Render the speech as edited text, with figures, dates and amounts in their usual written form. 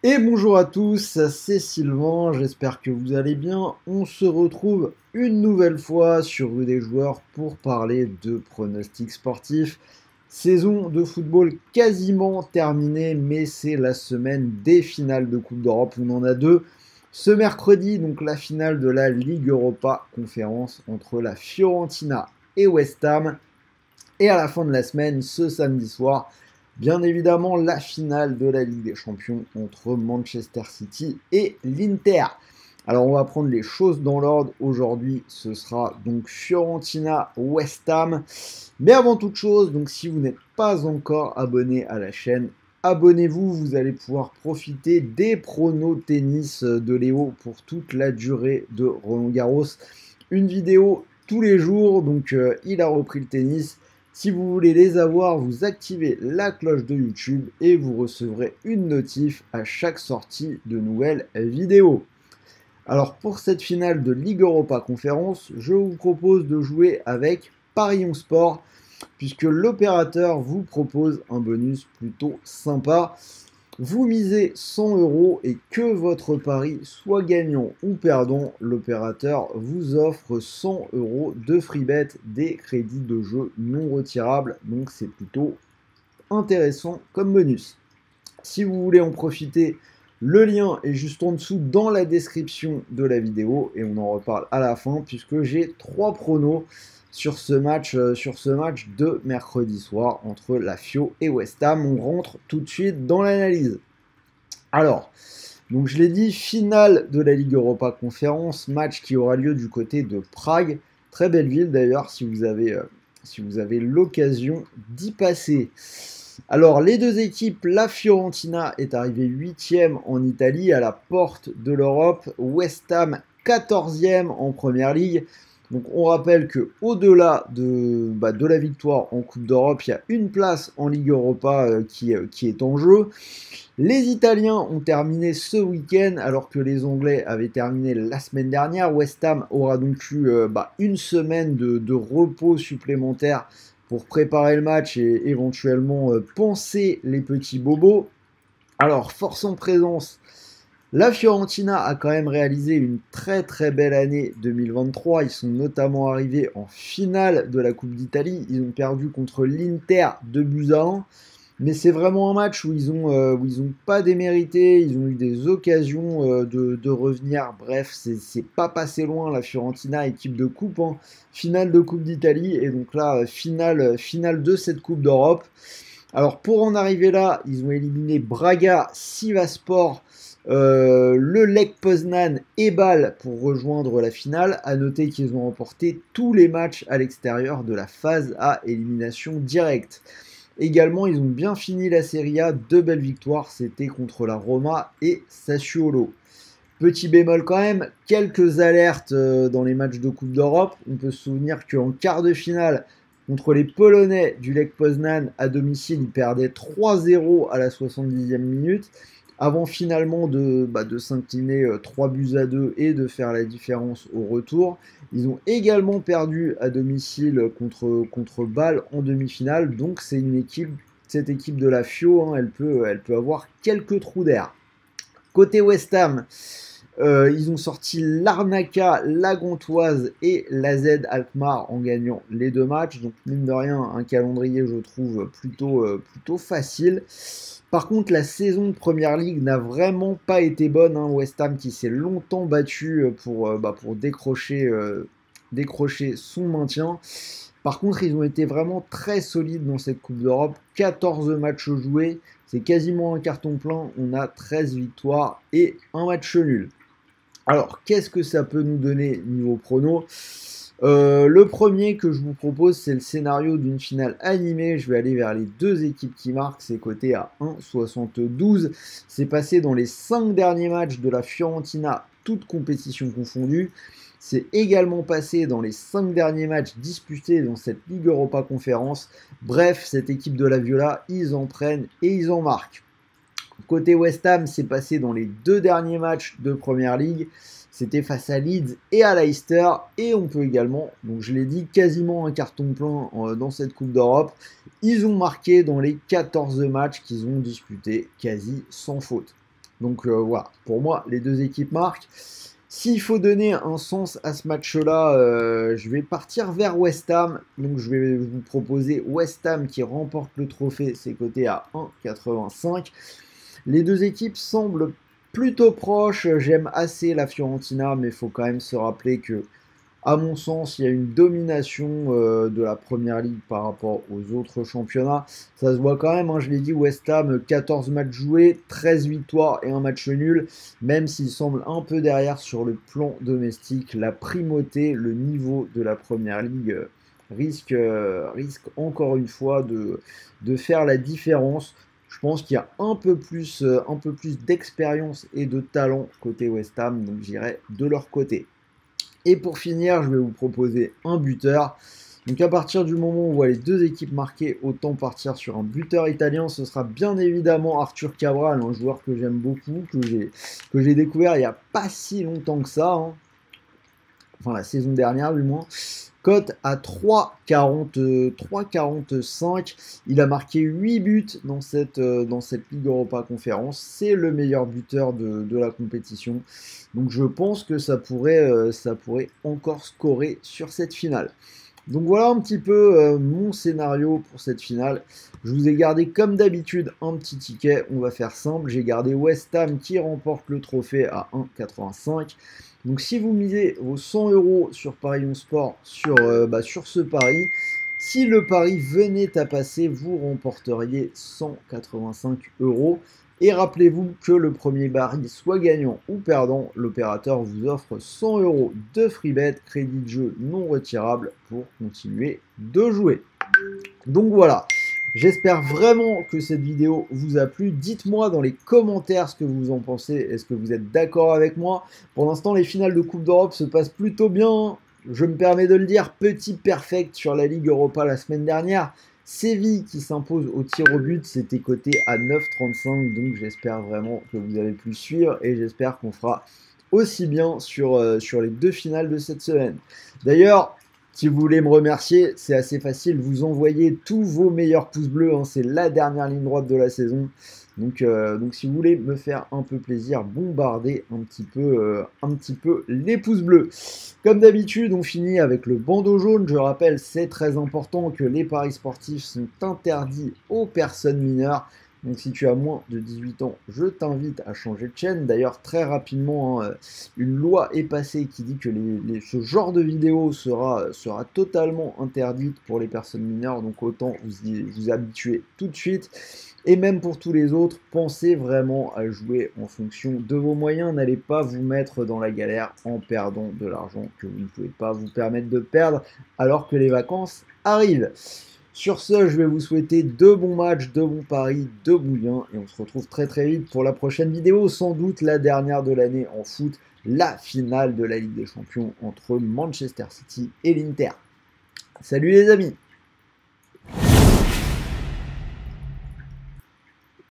Et bonjour à tous, c'est Sylvain, j'espère que vous allez bien. On se retrouve une nouvelle fois sur Rue des Joueurs pour parler de pronostics sportifs. Saison de football quasiment terminée, mais c'est la semaine des finales de Coupe d'Europe. On en a deux. Ce mercredi, donc la finale de la Ligue Europa Conférence entre la Fiorentina et West Ham. Et à la fin de la semaine, ce samedi soir, bien évidemment, la finale de la Ligue des Champions entre Manchester City et l'Inter. Alors on va prendre les choses dans l'ordre. Aujourd'hui, ce sera donc Fiorentina-West Ham. Mais avant toute chose, donc si vous n'êtes pas encore abonné à la chaîne, abonnez-vous. Vous allez pouvoir profiter des pronos tennis de Léo pour toute la durée de Roland-Garros. Une vidéo tous les jours, donc il a repris le tennis. Si vous voulez les avoir, vous activez la cloche de YouTube et vous recevrez une notif à chaque sortie de nouvelles vidéos. Alors pour cette finale de Ligue Europa Conférence, je vous propose de jouer avec Parions Sport puisque l'opérateur vous propose un bonus plutôt sympa. Vous misez 100 € et que votre pari soit gagnant ou perdant, l'opérateur vous offre 100 € de free bet, des crédits de jeu non retirables. Donc c'est plutôt intéressant comme bonus. Si vous voulez en profiter, le lien est juste en dessous dans la description de la vidéo et on en reparle à la fin puisque j'ai 3 pronos sur ce match de mercredi soir entre la Fio et West Ham. On rentre tout de suite dans l'analyse. Alors, donc je l'ai dit, finale de la Ligue Europa Conférence, match qui aura lieu du côté de Prague. Très belle ville d'ailleurs si vous avez l'occasion d'y passer. Alors, les deux équipes, la Fiorentina est arrivée 8e en Italie, à la porte de l'Europe. West Ham 14e en Première Ligue. Donc, on rappelle que au-delà de la victoire en Coupe d'Europe, il y a une place en Ligue Europa qui est en jeu. Les Italiens ont terminé ce week-end alors que les Anglais avaient terminé la semaine dernière. West Ham aura donc eu une semaine de repos supplémentaire pour préparer le match et éventuellement penser les petits bobos. Alors, force en présence, la Fiorentina a quand même réalisé une très très belle année 2023. Ils sont notamment arrivés en finale de la Coupe d'Italie. Ils ont perdu contre l'Inter 2-1. Mais c'est vraiment un match où ils ont pas démérité, ils ont eu des occasions de revenir. Bref, c'est pas passé loin la Fiorentina, équipe de coupe, hein. Finale de Coupe d'Italie et donc là finale de cette Coupe d'Europe. Alors pour en arriver là, ils ont éliminé Braga, Sivasspor, le Lech Poznan et Bâle pour rejoindre la finale. À noter qu'ils ont remporté tous les matchs à l'extérieur de la phase à élimination directe. Également, ils ont bien fini la Serie A, deux belles victoires, c'était contre la Roma et Sassuolo. Petit bémol quand même, quelques alertes dans les matchs de Coupe d'Europe. On peut se souvenir qu'en quart de finale, contre les Polonais du Lech Poznan à domicile, ils perdaient 3-0 à la 70e minute, avant finalement de s'incliner 3-2 et de faire la différence au retour. Ils ont également perdu à domicile contre Bâle en demi-finale, donc c'est cette équipe de la Fio, hein, elle peut avoir quelques trous d'air. Côté West Ham, ils ont sorti l'Arnaca, la Gantoise et la Z Alkmaar en gagnant les deux matchs. Donc mine de rien, un calendrier je trouve plutôt facile. Par contre, la saison de Première Ligue n'a vraiment pas été bonne, hein. West Ham qui s'est longtemps battu pour décrocher son maintien. Par contre, ils ont été vraiment très solides dans cette Coupe d'Europe. 14 matchs joués, c'est quasiment un carton plein. On a 13 victoires et un match nul. Alors, qu'est-ce que ça peut nous donner niveau prono? Le premier que je vous propose, c'est le scénario d'une finale animée. Je vais aller vers les deux équipes qui marquent. C'est coté à 1,72. C'est passé dans les 5 derniers matchs de la Fiorentina, toutes compétitions confondues. C'est également passé dans les 5 derniers matchs disputés dans cette Ligue Europa Conférence. Bref, cette équipe de la Viola, ils en prennent et ils en marquent. Côté West Ham, c'est passé dans les 2 derniers matchs de Première Ligue. C'était face à Leeds et à Leicester. Et on peut également, donc je l'ai dit, quasiment un carton plein dans cette Coupe d'Europe. Ils ont marqué dans les 14 matchs qu'ils ont disputés, quasi sans faute. Donc voilà, pour moi, les deux équipes marquent. S'il faut donner un sens à ce match-là, je vais partir vers West Ham. Donc je vais vous proposer West Ham qui remporte le trophée, c'est coté à 1,85. Les deux équipes semblent plutôt proches. J'aime assez la Fiorentina, mais il faut quand même se rappeler que, à mon sens, il y a une domination de la Première Ligue par rapport aux autres championnats. Ça se voit quand même, hein, je l'ai dit, West Ham, 14 matchs joués, 13 victoires et un match nul. Même s'il semble un peu derrière sur le plan domestique, la primauté, le niveau de la Première Ligue risque encore une fois de faire la différence. Je pense qu'il y a un peu plus d'expérience et de talent côté West Ham, donc j'irai de leur côté. Et pour finir, je vais vous proposer un buteur. Donc à partir du moment où on voit les deux équipes marquer, autant partir sur un buteur italien. Ce sera bien évidemment Arthur Cabral, un joueur que j'aime beaucoup, que j'ai découvert il n'y a pas si longtemps que ça. Hein. Enfin la saison dernière du moins. Cote à 3,45. Il a marqué 8 buts dans cette Ligue Europa Conférence. C'est le meilleur buteur de la compétition. Donc je pense que ça pourrait encore scorer sur cette finale. Donc voilà un petit peu mon scénario pour cette finale. Je vous ai gardé comme d'habitude un petit ticket. On va faire simple. J'ai gardé West Ham qui remporte le trophée à 1,85. Donc si vous misez vos 100 € sur Paris 11 Sport sur ce pari, si le pari venait à passer, vous remporteriez 185 €. Et rappelez-vous que le premier pari soit gagnant ou perdant, l'opérateur vous offre 100 € de free bet, crédit de jeu non retirable pour continuer de jouer. Donc voilà. J'espère vraiment que cette vidéo vous a plu. Dites-moi dans les commentaires ce que vous en pensez. Est-ce que vous êtes d'accord avec moi? Pour l'instant, les finales de Coupe d'Europe se passent plutôt bien. Je me permets de le dire, petit perfect sur la Ligue Europa la semaine dernière. Séville qui s'impose au tir au but, c'était coté à 9,35. Donc j'espère vraiment que vous avez pu suivre et j'espère qu'on fera aussi bien sur les deux finales de cette semaine. D'ailleurs, si vous voulez me remercier, c'est assez facile, vous envoyez tous vos meilleurs pouces bleus, hein, c'est la dernière ligne droite de la saison. Donc si vous voulez me faire un peu plaisir, bombardez un petit peu les pouces bleus. Comme d'habitude, on finit avec le bandeau jaune. Je rappelle, c'est très important que les paris sportifs sont interdits aux personnes mineures. Donc si tu as moins de 18 ans, je t'invite à changer de chaîne. D'ailleurs, très rapidement, hein, une loi est passée qui dit que ce genre de vidéo sera totalement interdite pour les personnes mineures. Donc autant vous habituer tout de suite. Et même pour tous les autres, pensez vraiment à jouer en fonction de vos moyens. N'allez pas vous mettre dans la galère en perdant de l'argent que vous ne pouvez pas vous permettre de perdre alors que les vacances arrivent. Sur ce, je vais vous souhaiter de bons matchs, de bons paris, de bons liens. Et on se retrouve très très vite pour la prochaine vidéo. Sans doute la dernière de l'année en foot. La finale de la Ligue des Champions entre Manchester City et l'Inter. Salut les amis!